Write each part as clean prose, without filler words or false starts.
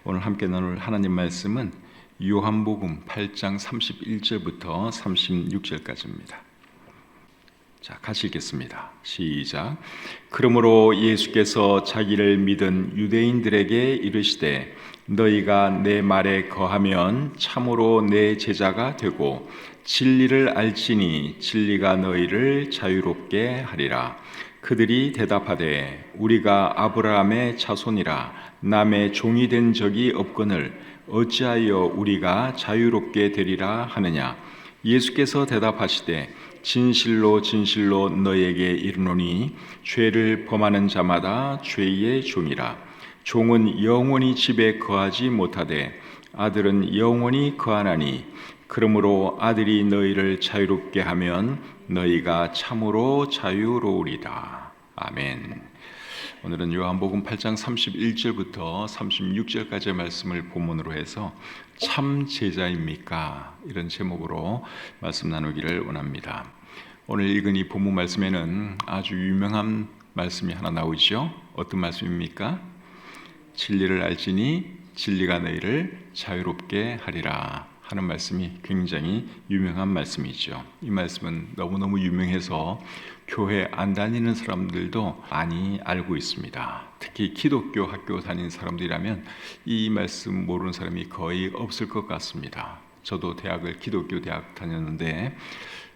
오늘 함께 나눌 하나님 말씀은 요한복음 8장 31절부터 36절까지입니다. 자, 같이 읽겠습니다. 시작. 그러므로 예수께서 자기를 믿은 유대인들에게 이르시되 너희가 내 말에 거하면 참으로 내 제자가 되고 진리를 알지니 진리가 너희를 자유롭게 하리라. 그들이 대답하되 우리가 아브라함의 자손이라 남의 종이 된 적이 없거늘 어찌하여 우리가 자유롭게 되리라 하느냐. 예수께서 대답하시되 진실로 진실로 너희에게 이르노니 죄를 범하는 자마다 죄의 종이라. 종은 영원히 집에 거하지 못하되 아들은 영원히 거하나니 그러므로 아들이 너희를 자유롭게 하면 너희가 참으로 자유로우리라. 아멘. 오늘은 요한복음 8장 31절부터 36절까지의 말씀을 본문으로 해서 참 제자입니까? 이런 제목으로 말씀 나누기를 원합니다. 오늘 읽은 이 본문 말씀에는 아주 유명한 말씀이 하나 나오죠. 어떤 말씀입니까? 진리를 알지니 진리가 너희를 자유롭게 하리라 하는 말씀이 굉장히 유명한 말씀이죠. 이 말씀은 너무너무 유명해서 교회 안 다니는 사람들도 많이 알고 있습니다. 특히 기독교 학교 다니는 사람들이라면 이 말씀 모르는 사람이 거의 없을 것 같습니다. 저도 대학을 기독교 대학 다녔는데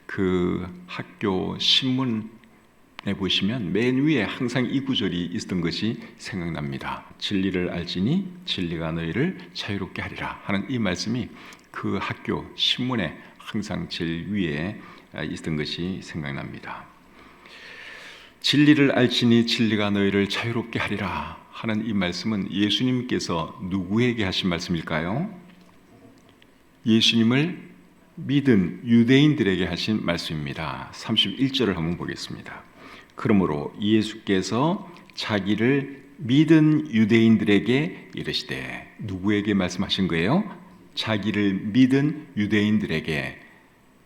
그 학교 신문에 보시면 맨 위에 항상 이 구절이 있었던 것이 생각납니다. 진리를 알지니 진리가 너희를 자유롭게 하리라 하는 이 말씀이 그 학교 신문에 항상 제일 위에 있었던 것이 생각납니다. 진리를 알지니 진리가 너희를 자유롭게 하리라 하는 이 말씀은 예수님께서 누구에게 하신 말씀일까요? 예수님을 믿은 유대인들에게 하신 말씀입니다. 31절을 한번 보겠습니다. 그러므로 예수께서 자기를 믿은 유대인들에게 이르시되, 누구에게 말씀하신 거예요? 자기를 믿은 유대인들에게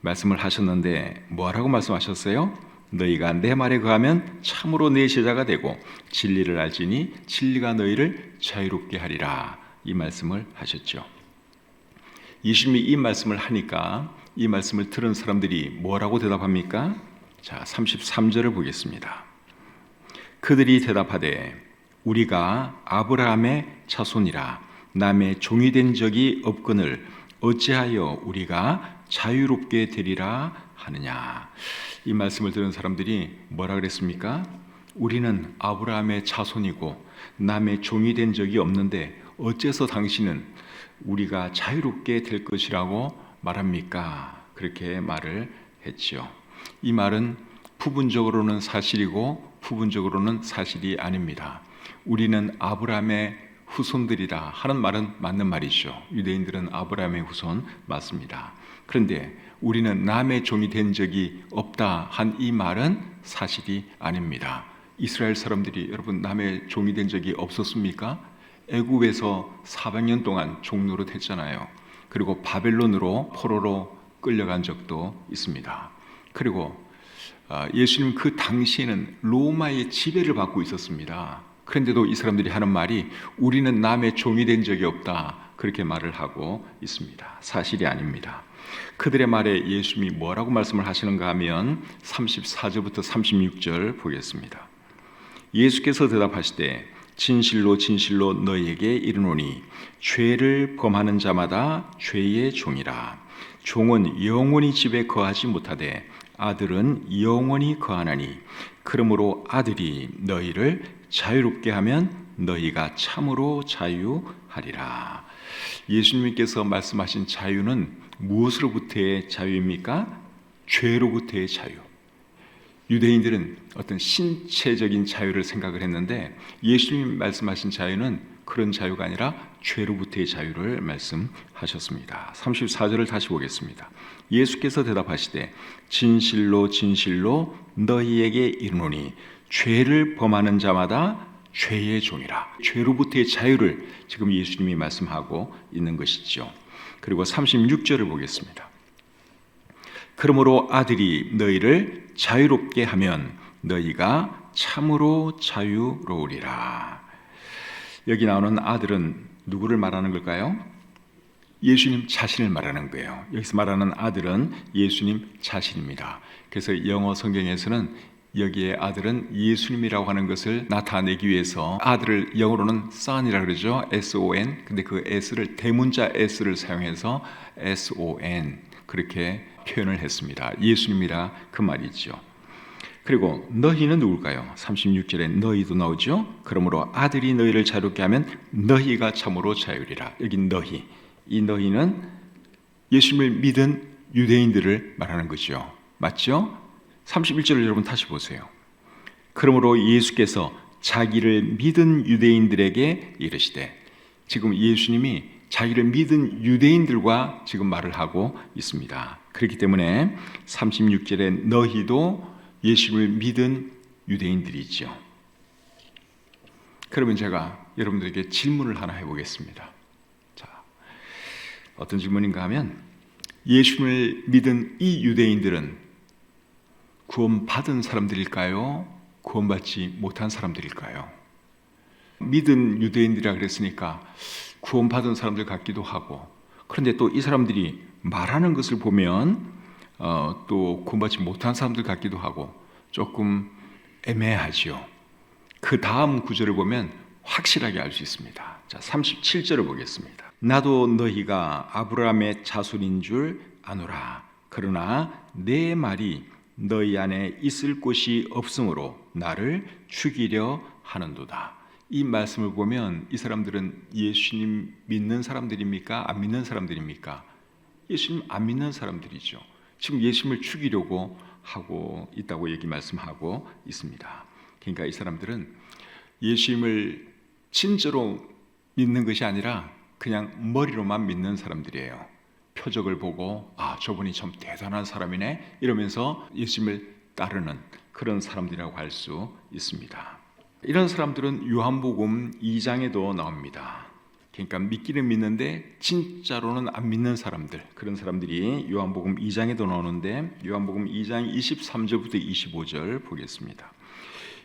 말씀을 하셨는데 뭐라고 말씀하셨어요? 너희가 내 말에 거하면 참으로 내 제자가 되고 진리를 알지니 진리가 너희를 자유롭게 하리라. 이 말씀을 하셨죠. 예수님이 이 말씀을 하니까 이 말씀을 들은 사람들이 뭐라고 대답합니까? 자, 33절을 보겠습니다. 그들이 대답하되 우리가 아브라함의 자손이라 남의 종이 된 적이 없거늘 어찌하여 우리가 자유롭게 되리라 하느냐. 이 말씀을 들은 사람들이 뭐라 그랬습니까? 우리는 아브라함의 자손이고 남의 종이 된 적이 없는데 어째서 당신은 우리가 자유롭게 될 것이라고 말합니까? 그렇게 말을 했지요. 이 말은 부분적으로는 사실이고 부분적으로는 사실이 아닙니다. 우리는 아브라함의 후손들이다 하는 말은 맞는 말이죠. 유대인들은 아브라함의 후손 맞습니다. 그런데 우리는 남의 종이 된 적이 없다 한 이 말은 사실이 아닙니다. 이스라엘 사람들이 여러분 남의 종이 된 적이 없었습니까? 애굽에서 400년 동안 종노릇 했잖아요. 그리고 바벨론으로 포로로 끌려간 적도 있습니다. 그리고 예수님 그 당시에는 로마의 지배를 받고 있었습니다. 그런데도 이 사람들이 하는 말이 우리는 남의 종이 된 적이 없다 그렇게 말을 하고 있습니다. 사실이 아닙니다. 그들의 말에 예수님이 뭐라고 말씀을 하시는가 하면 34절부터 36절 보겠습니다. 예수께서 대답하시되 진실로 진실로 너희에게 이르노니 죄를 범하는 자마다 죄의 종이라. 종은 영원히 집에 거하지 못하되 아들은 영원히 거하나니 그러므로 아들이 너희를 자유롭게 하면 너희가 참으로 자유하리라. 예수님께서 말씀하신 자유는 무엇으로부터의 자유입니까? 죄로부터의 자유. 유대인들은 어떤 신체적인 자유를 생각을 했는데 예수님이 말씀하신 자유는 그런 자유가 아니라 죄로부터의 자유를 말씀하셨습니다. 34절을 다시 보겠습니다. 예수께서 대답하시되 진실로 진실로 너희에게 이르노니 죄를 범하는 자마다 죄의 종이라. 죄로부터의 자유를 지금 예수님이 말씀하고 있는 것이죠. 그리고 36절을 보겠습니다. 그러므로 아들이 너희를 자유롭게 하면 너희가 참으로 자유로우리라. 여기 나오는 아들은 누구를 말하는 걸까요? 예수님 자신을 말하는 거예요. 여기서 말하는 아들은 예수님 자신입니다. 그래서 영어 성경에서는 여기에 아들은 예수님이라고 하는 것을 나타내기 위해서 아들을 영어로는 son이라고 그러죠. S-O-N. 근데 그 S를 대문자 S를 사용해서 S-O-N 그렇게 표현을 했습니다. 예수님이라 그 말이죠. 그리고 너희는 누굴까요? 36절에 너희도 나오죠. 그러므로 아들이 너희를 자유롭게 하면 너희가 참으로 자유리라. 여기 너희, 이 너희는 예수님을 믿은 유대인들을 말하는 거죠. 맞죠? 31절을 여러분 다시 보세요. 그러므로 예수께서 자기를 믿은 유대인들에게 이르시되, 지금 예수님이 자기를 믿은 유대인들과 지금 말을 하고 있습니다. 그렇기 때문에 36절에 너희도 예수님을 믿은 유대인들이죠. 그러면 제가 여러분들에게 질문을 하나 해보겠습니다. 자, 어떤 질문인가 하면, 예수님을 믿은 이 유대인들은 구원받은 사람들일까요? 구원받지 못한 사람들일까요? 믿은 유대인들이라 그랬으니까 구원받은 사람들 같기도 하고, 그런데 또 이 사람들이 말하는 것을 보면 또 구원받지 못한 사람들 같기도 하고 조금 애매하죠. 그 다음 구절을 보면 확실하게 알 수 있습니다. 자, 37절을 보겠습니다. 나도 너희가 아브라함의 자손인 줄 아노라. 그러나 내 말이 너희 안에 있을 곳이 없으므로 나를 죽이려 하는도다. 이 말씀을 보면 이 사람들은 예수님 믿는 사람들입니까? 안 믿는 사람들입니까? 예수님 안 믿는 사람들이죠. 지금 예수님을 죽이려고 하고 있다고 말씀하고 있습니다. 그러니까 이 사람들은 예수님을 진짜로 믿는 것이 아니라 그냥 머리로만 믿는 사람들이에요. 표적을 보고 저분이 참 대단한 사람이네 이러면서 예수님을 따르는 그런 사람들이라고 할 수 있습니다. 이런 사람들은 요한복음 2장에도 나옵니다. 그러니까 믿기는 믿는데 진짜로는 안 믿는 사람들, 그런 사람들이 요한복음 2장에도 나오는데 요한복음 2장 23절부터 25절 보겠습니다.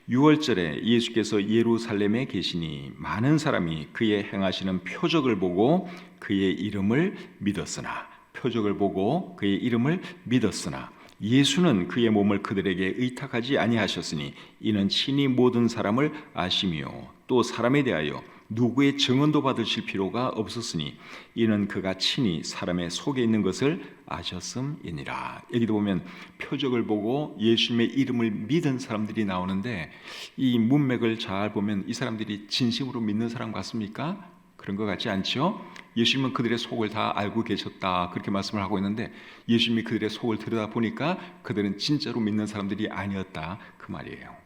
6월절에 예수께서 예루살렘에 계시니 많은 사람이 그의 행하시는 표적을 보고 그의 이름을 믿었으나, 표적을 보고 그의 이름을 믿었으나 예수는 그의 몸을 그들에게 의탁하지 아니하셨으니 이는 친히 모든 사람을 아시며 또 사람에 대하여 누구의 증언도 받으실 필요가 없었으니 이는 그가 친히 사람의 속에 있는 것을 아셨음이니라. 여기도 보면 표적을 보고 예수님의 이름을 믿은 사람들이 나오는데, 이 문맥을 잘 보면 이 사람들이 진심으로 믿는 사람 같습니까? 그런 것 같지 않죠? 예수님은 그들의 속을 다 알고 계셨다 그렇게 말씀을 하고 있는데, 예수님이 그들의 속을 들여다보니까 그들은 진짜로 믿는 사람들이 아니었다 그 말이에요.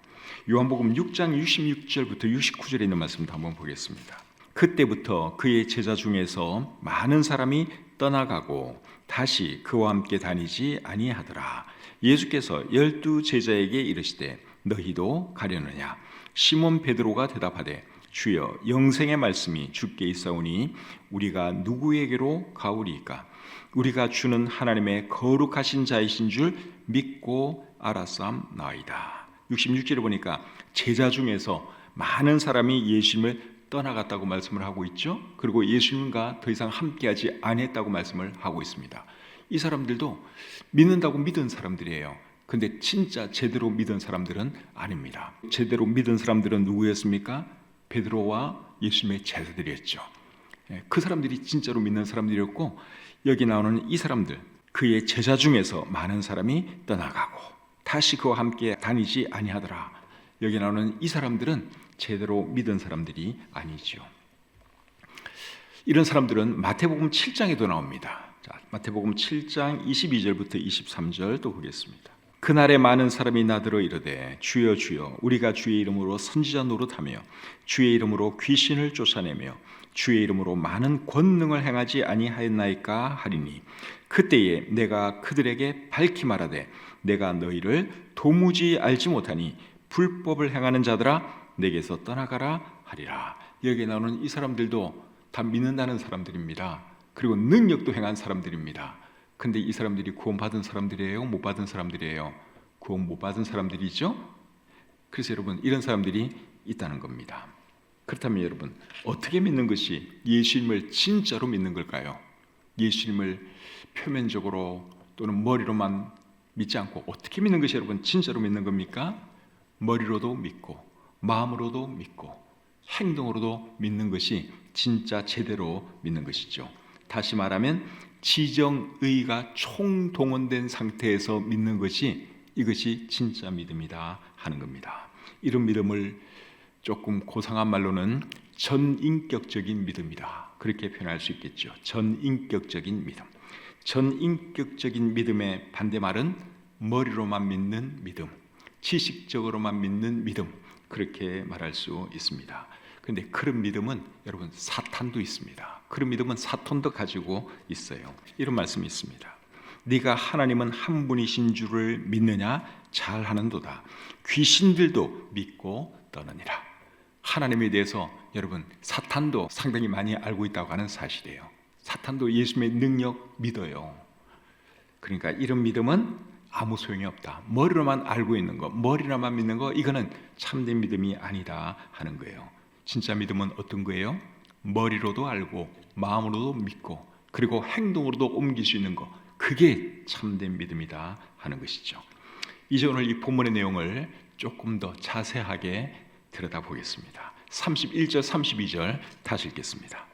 요한복음 6장 66절부터 69절에 있는 말씀도 한번 보겠습니다. 그때부터 그의 제자 중에서 많은 사람이 떠나가고 다시 그와 함께 다니지 아니하더라. 예수께서 12 제자에게 이르시되 너희도 가려느냐? 시몬 베드로가 대답하되 주여, 영생의 말씀이 주께 있사오니 우리가 누구에게로 가오리이까? 우리가 주는 하나님의 거룩하신 자이신 줄 믿고 알았사옵나이다. 66절에 보니까 제자 중에서 많은 사람이 예수님을 떠나갔다고 말씀을 하고 있죠. 그리고 예수님과 더 이상 함께하지 않았다고 말씀을 하고 있습니다. 이 사람들도 믿는다고 믿은 사람들이에요. 근데 진짜 제대로 믿은 사람들은 아닙니다. 제대로 믿은 사람들은 누구였습니까? 베드로와 예수님의 제자들이었죠. 그 사람들이 진짜로 믿는 사람들이었고, 여기 나오는 이 사람들, 그의 제자 중에서 많은 사람이 떠나가고 다시 그와 함께 다니지 아니하더라. 여기 나오는 이 사람들은 제대로 믿은 사람들이 아니죠. 이런 사람들은 마태복음 7장에도 나옵니다. 자, 마태복음 7장 22절부터 23절 또 보겠습니다. 그날에 많은 사람이 나더러 이르되 주여 주여 우리가 주의 이름으로 선지자 노릇하며 주의 이름으로 귀신을 쫓아내며 주의 이름으로 많은 권능을 행하지 아니하였나이까 하리니 그때에 내가 그들에게 밝히 말하되 내가 너희를 도무지 알지 못하니 불법을 행하는 자들아 내게서 떠나가라 하리라. 여기에 나오는 이 사람들도 다 믿는다는 사람들입니다. 그리고 능력도 행한 사람들입니다. 근데 이 사람들이 구원받은 사람들이에요? 못 받은 사람들이에요? 구원 못 받은 사람들이죠? 그래서 여러분, 이런 사람들이 있다는 겁니다. 그렇다면 여러분, 어떻게 믿는 것이 예수님을 진짜로 믿는 걸까요? 예수님을 표면적으로 또는 머리로만 믿지 않고 어떻게 믿는 것이 여러분 진짜로 믿는 겁니까? 머리로도 믿고 마음으로도 믿고 행동으로도 믿는 것이 진짜 제대로 믿는 것이죠. 다시 말하면 지정의가 총동원된 상태에서 믿는 것이 이것이 진짜 믿음이다 하는 겁니다. 이런 믿음을 조금 고상한 말로는 전인격적인 믿음이다, 그렇게 표현할 수 있겠죠. 전인격적인 믿음. 전인격적인 믿음의 반대말은 머리로만 믿는 믿음, 지식적으로만 믿는 믿음, 그렇게 말할 수 있습니다. 그런데 그런 믿음은 여러분 사탄도 있습니다. 그런 믿음은 사탄도 가지고 있어요. 이런 말씀이 있습니다. 네가 하나님은 한 분이신 줄을 믿느냐? 잘하는도다. 귀신들도 믿고 떠느니라. 하나님에 대해서 여러분 사탄도 상당히 많이 알고 있다고 하는 사실이에요. 사탄도 예수님의 능력 믿어요. 그러니까 이런 믿음은 아무 소용이 없다. 머리로만 알고 있는 거, 머리로만 믿는 거, 이거는 참된 믿음이 아니다 하는 거예요. 진짜 믿음은 어떤 거예요? 머리로도 알고 마음으로도 믿고 그리고 행동으로도 옮길 수 있는 거, 그게 참된 믿음이다 하는 것이죠. 이제 오늘 이 본문의 내용을 조금 더 자세하게 들여다보겠습니다. 31절 32절 다시 읽겠습니다.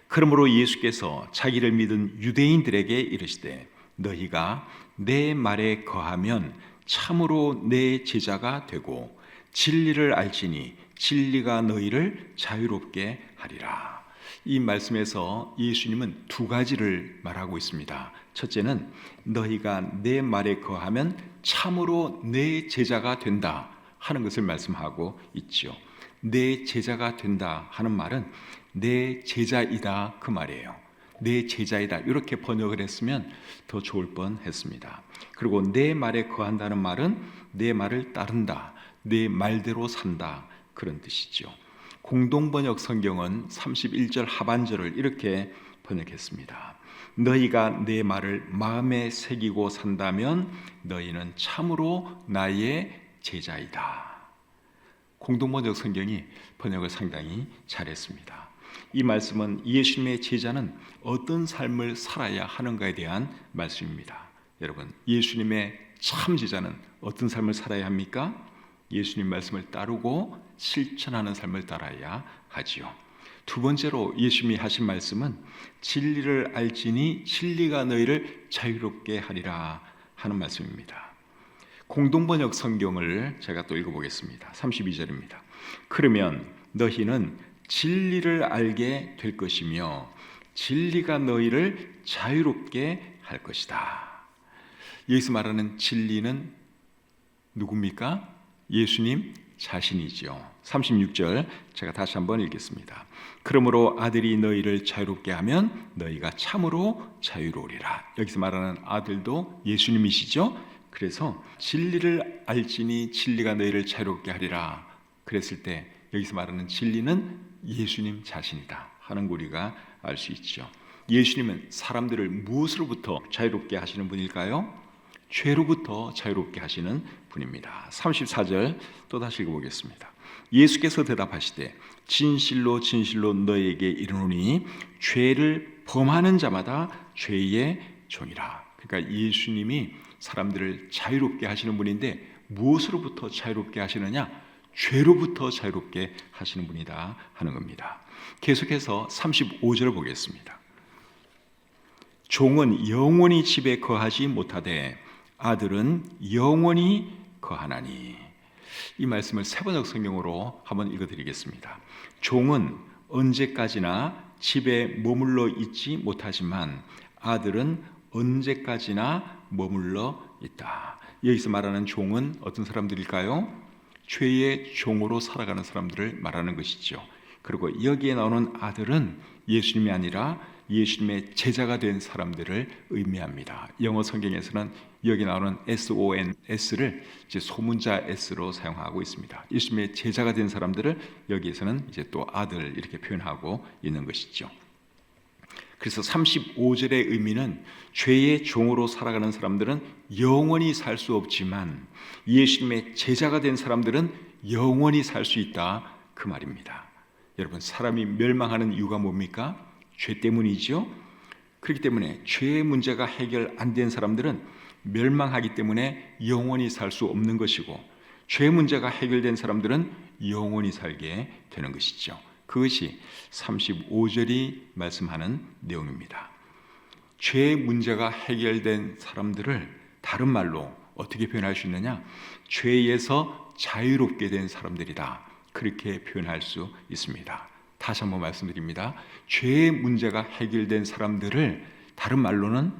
그러므로 예수께서 자기를 믿은 유대인들에게 이르시되 너희가 내 말에 거하면 참으로 내 제자가 되고 진리를 알지니 진리가 너희를 자유롭게 하리라. 이 말씀에서 예수님은 두 가지를 말하고 있습니다. 첫째는 너희가 내 말에 거하면 참으로 내 제자가 된다 하는 것을 말씀하고 있죠. 내 제자가 된다 하는 말은 내 제자이다 그 말이에요. 내 제자이다 이렇게 번역을 했으면 더 좋을 뻔했습니다. 그리고 내 말에 거한다는 말은 내 말을 따른다, 내 말대로 산다 그런 뜻이죠. 공동번역 성경은 31절 하반절을 이렇게 번역했습니다. 너희가 내 말을 마음에 새기고 산다면 너희는 참으로 나의 제자이다. 공동번역 성경이 번역을 상당히 잘했습니다. 이 말씀은 예수님의 제자는 어떤 삶을 살아야 하는가에 대한 말씀입니다. 여러분, 예수님의 참 제자는 어떤 삶을 살아야 합니까? 예수님 말씀을 따르고 실천하는 삶을 따라야 하지요. 두 번째로 예수님이 하신 말씀은 진리를 알지니 진리가 너희를 자유롭게 하리라 하는 말씀입니다. 공동번역 성경을 제가 또 읽어보겠습니다. 32절입니다. 그러면 너희는 진리를 알게 될 것이며 진리가 너희를 자유롭게 할 것이다. 여기서 말하는 진리는 누굽니까? 예수님 자신이죠. 36절 제가 다시 한번 읽겠습니다. 그러므로 아들이 너희를 자유롭게 하면 너희가 참으로 자유로우리라. 여기서 말하는 아들도 예수님이시죠. 그래서 진리를 알지니 진리가 너희를 자유롭게 하리라 그랬을 때 여기서 말하는 진리는 예수님 자신이다 하는 거 우리가 알 수 있죠. 예수님은 사람들을 무엇으로부터 자유롭게 하시는 분일까요? 죄로부터 자유롭게 하시는 분입니다. 34절 또 다시 읽어보겠습니다. 예수께서 대답하시되 진실로 진실로 너희에게 이르노니 죄를 범하는 자마다 죄의 종이라. 그러니까 예수님이 사람들을 자유롭게 하시는 분인데 무엇으로부터 자유롭게 하시느냐? 죄로부터 자유롭게 하시는 분이다 하는 겁니다. 계속해서 35절을 보겠습니다. 종은 영원히 집에 거하지 못하되 아들은 영원히 거하나니. 이 말씀을 세번역 성경으로 한번 읽어드리겠습니다. 종은 언제까지나 집에 머물러 있지 못하지만 아들은 언제까지나 머물러 있다. 여기서 말하는 종은 어떤 사람들일까요? 죄의 종으로 살아가는 사람들을 말하는 것이죠. 그리고 여기에 나오는 아들은 예수님이 아니라 예수님의 제자가 된 사람들을 의미합니다. 영어 성경에서는 여기 나오는 SONS를 이제 소문자 S로 사용하고 있습니다. 예수님의 제자가 된 사람들을 여기에서는 이제 또 아들 이렇게 표현하고 있는 것이죠. 그래서 35절의 의미는 죄의 종으로 살아가는 사람들은 영원히 살 수 없지만 예수님의 제자가 된 사람들은 영원히 살 수 있다 그 말입니다. 여러분, 사람이 멸망하는 이유가 뭡니까? 죄 때문이죠. 그렇기 때문에 죄의 문제가 해결 안 된 사람들은 멸망하기 때문에 영원히 살 수 없는 것이고, 죄 문제가 해결된 사람들은 영원히 살게 되는 것이죠. 그것이 35절이 말씀하는 내용입니다. 죄의 문제가 해결된 사람들을 다른 말로 어떻게 표현할 수 있느냐? 죄에서 자유롭게 된 사람들이다, 그렇게 표현할 수 있습니다. 다시 한번 말씀드립니다. 죄의 문제가 해결된 사람들을 다른 말로는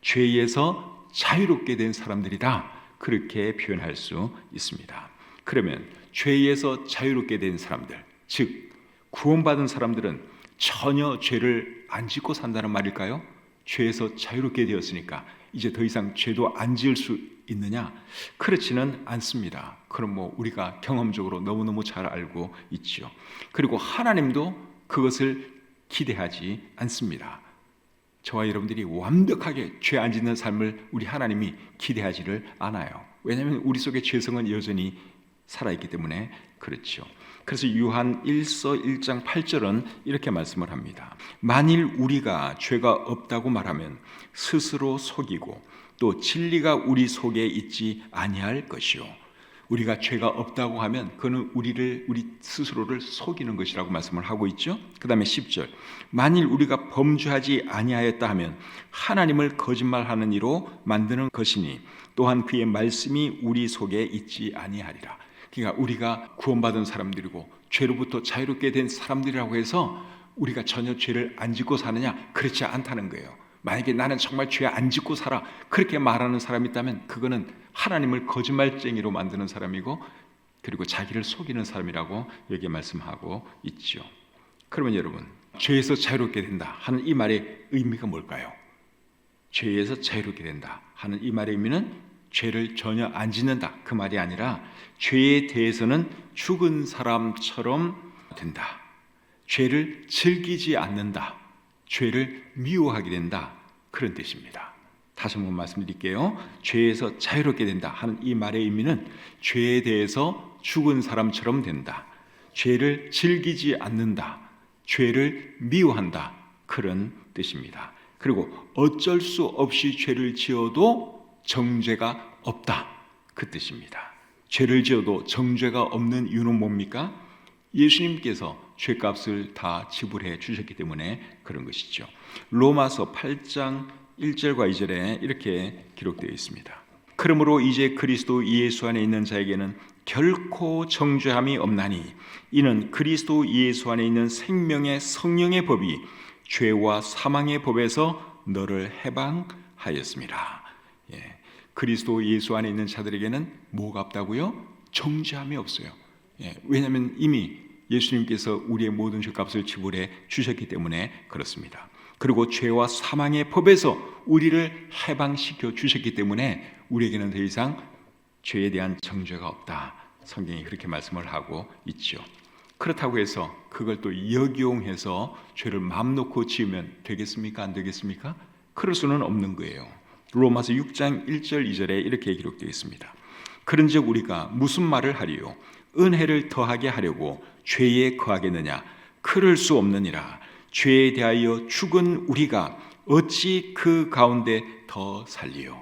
죄에서 자유롭게 된 사람들이다, 그렇게 표현할 수 있습니다. 그러면 죄에서 자유롭게 된 사람들, 즉 구원받은 사람들은 전혀 죄를 안 짓고 산다는 말일까요? 죄에서 자유롭게 되었으니까 이제 더 이상 죄도 안 지을 수 있느냐? 그렇지는 않습니다. 그럼 우리가 경험적으로 너무너무 잘 알고 있죠. 그리고 하나님도 그것을 기대하지 않습니다. 저와 여러분들이 완벽하게 죄 안 짓는 삶을 우리 하나님이 기대하지를 않아요. 왜냐하면 우리 속에 죄성은 여전히 살아있기 때문에 그렇죠. 그래서 요한 1서 1장 8절은 이렇게 말씀을 합니다. 만일 우리가 죄가 없다고 말하면 스스로 속이고 또 진리가 우리 속에 있지 아니할 것이요. 우리가 죄가 없다고 하면 그는 우리 스스로를 속이는 것이라고 말씀을 하고 있죠. 그 다음에 10절, 만일 우리가 범죄하지 아니하였다 하면 하나님을 거짓말하는 이로 만드는 것이니 또한 그의 말씀이 우리 속에 있지 아니하리라. 그러니까 우리가 구원받은 사람들이고 죄로부터 자유롭게 된 사람들이라고 해서 우리가 전혀 죄를 안 짓고 사느냐? 그렇지 않다는 거예요. 만약에 나는 정말 죄 안 짓고 살아, 그렇게 말하는 사람이 있다면 그거는 하나님을 거짓말쟁이로 만드는 사람이고, 그리고 자기를 속이는 사람이라고 여기에 말씀하고 있죠. 그러면 여러분, 죄에서 자유롭게 된다 하는 이 말의 의미가 뭘까요? 죄에서 자유롭게 된다 하는 이 말의 의미는 죄를 전혀 안 짓는다, 그 말이 아니라 죄에 대해서는 죽은 사람처럼 된다, 죄를 즐기지 않는다, 죄를 미워하게 된다, 그런 뜻입니다. 다시 한번 말씀드릴게요. 죄에서 자유롭게 된다 하는 이 말의 의미는 죄에 대해서 죽은 사람처럼 된다, 죄를 즐기지 않는다, 죄를 미워한다, 그런 뜻입니다. 그리고 어쩔 수 없이 죄를 지어도 정죄가 없다, 그 뜻입니다. 죄를 지어도 정죄가 없는 이유는 뭡니까? 예수님께서 죄값을 다 지불해 주셨기 때문에 그런 것이죠. 로마서 8장 1절과 2절에 이렇게 기록되어 있습니다. 그러므로 이제 그리스도 예수 안에 있는 자에게는 결코 정죄함이 없나니 이는 그리스도 예수 안에 있는 생명의 성령의 법이 죄와 사망의 법에서 너를 해방하였습니다. 그리스도 예수 안에 있는 자들에게는 뭐가 없다고요? 정죄함이 없어요. 왜냐하면 이미 예수님께서 우리의 모든 죄값을 지불해 주셨기 때문에 그렇습니다. 그리고 죄와 사망의 법에서 우리를 해방시켜 주셨기 때문에 우리에게는 더 이상 죄에 대한 정죄가 없다, 성경이 그렇게 말씀을 하고 있죠. 그렇다고 해서 그걸 또 역이용해서 죄를 마음 놓고 지으면 되겠습니까? 안 되겠습니까? 그럴 수는 없는 거예요. 로마서 6장 1절 2절에 이렇게 기록되어 있습니다. 그런즉 우리가 무슨 말을 하리요? 은혜를 더하게 하려고 죄에 거하겠느냐? 그럴 수 없느니라. 죄에 대하여 죽은 우리가 어찌 그 가운데 더 살리요?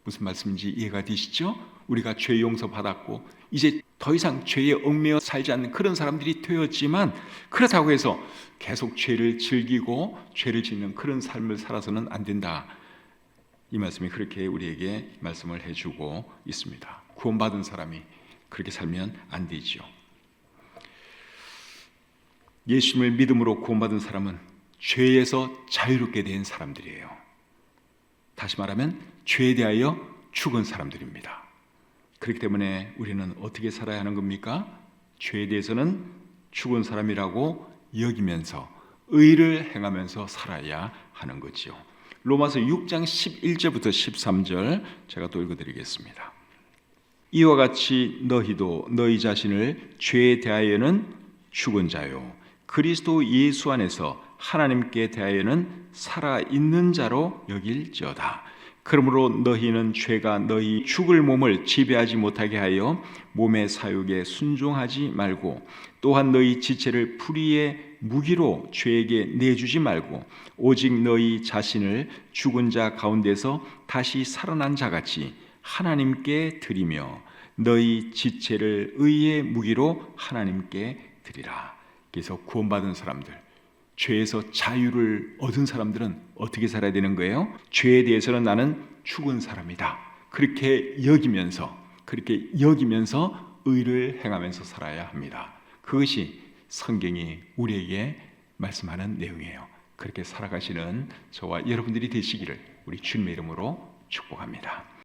무슨 말씀인지 이해가 되시죠? 우리가 죄 용서 받았고 이제 더 이상 죄에 얽매여 살지 않는 그런 사람들이 되었지만, 그렇다고 해서 계속 죄를 즐기고 죄를 짓는 그런 삶을 살아서는 안 된다. 이 말씀이 그렇게 우리에게 말씀을 해주고 있습니다. 구원받은 사람이 그렇게 살면 안 되죠. 예수님을 믿음으로 구원받은 사람은 죄에서 자유롭게 된 사람들이에요. 다시 말하면 죄에 대하여 죽은 사람들입니다. 그렇기 때문에 우리는 어떻게 살아야 하는 겁니까? 죄에 대해서는 죽은 사람이라고 여기면서 의를 행하면서 살아야 하는 거죠. 로마서 6장 11절부터 13절 제가 또 읽어드리겠습니다. 이와 같이 너희도 너희 자신을 죄에 대하여는 죽은 자요 그리스도 예수 안에서 하나님께 대하여는 살아있는 자로 여길지어다. 그러므로 너희는 죄가 너희 죽을 몸을 지배하지 못하게 하여 몸의 사욕에 순종하지 말고, 또한 너희 지체를 불의의 무기로 죄에게 내주지 말고, 오직 너희 자신을 죽은 자 가운데서 다시 살아난 자같이 하나님께 드리며 너희 지체를 의의 무기로 하나님께 드리라. 그래서 구원받은 사람들, 죄에서 자유를 얻은 사람들은 어떻게 살아야 되는 거예요? 죄에 대해서는 나는 죽은 사람이다, 그렇게 여기면서 의를 행하면서 살아야 합니다. 그것이 성경이 우리에게 말씀하는 내용이에요. 그렇게 살아가시는 저와 여러분들이 되시기를 우리 주님의 이름으로 축복합니다.